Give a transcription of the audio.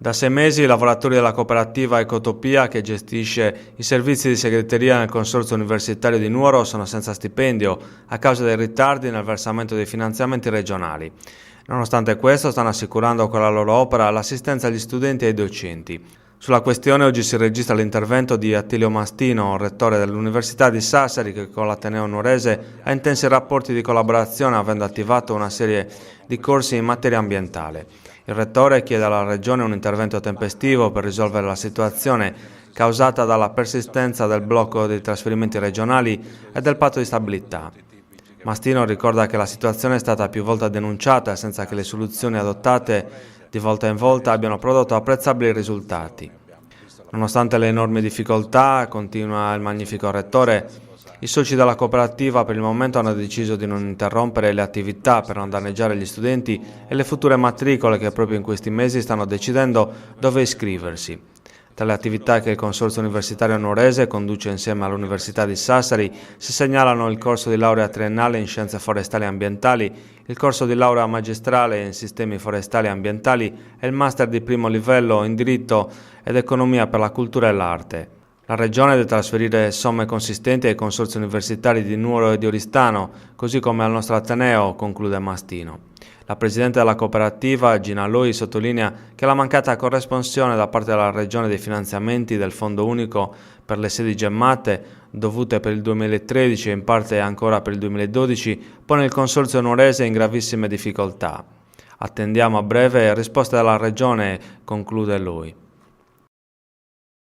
Da 6 mesi i lavoratori della cooperativa Ecotopia, che gestisce i servizi di segreteria nel Consorzio Universitario di Nuoro, sono senza stipendio a causa dei ritardi nel versamento dei finanziamenti regionali. Nonostante questo, stanno assicurando con la loro opera l'assistenza agli studenti e ai docenti. Sulla questione oggi si registra l'intervento di Attilio Mastino, rettore dell'Università di Sassari, che con l'Ateneo Nuorese ha intensi rapporti di collaborazione avendo attivato una serie di corsi in materia ambientale. Il rettore chiede alla Regione un intervento tempestivo per risolvere la situazione causata dalla persistenza del blocco dei trasferimenti regionali e del patto di stabilità. Mastino ricorda che la situazione è stata più volte denunciata senza che le soluzioni adottate di volta in volta abbiano prodotto apprezzabili risultati. Nonostante le enormi difficoltà, continua il magnifico rettore, i soci della cooperativa per il momento hanno deciso di non interrompere le attività per non danneggiare gli studenti e le future matricole che proprio in questi mesi stanno decidendo dove iscriversi. Tra le attività che il Consorzio Universitario Nuorese conduce insieme all'Università di Sassari si segnalano il corso di laurea triennale in Scienze Forestali e Ambientali, il corso di laurea magistrale in Sistemi Forestali e Ambientali e il Master di primo livello in Diritto ed Economia per la Cultura e l'Arte. La Regione deve trasferire somme consistenti ai consorzi universitari di Nuoro e di Oristano, così come al nostro Ateneo, conclude Mastino. La Presidente della cooperativa, Gina Loi, sottolinea che la mancata corresponsione da parte della Regione dei finanziamenti del Fondo Unico per le sedi gemmate, dovute per il 2013 e in parte ancora per il 2012, pone il Consorzio Nuorese in gravissime difficoltà. Attendiamo a breve risposte dalla Regione, conclude Loi.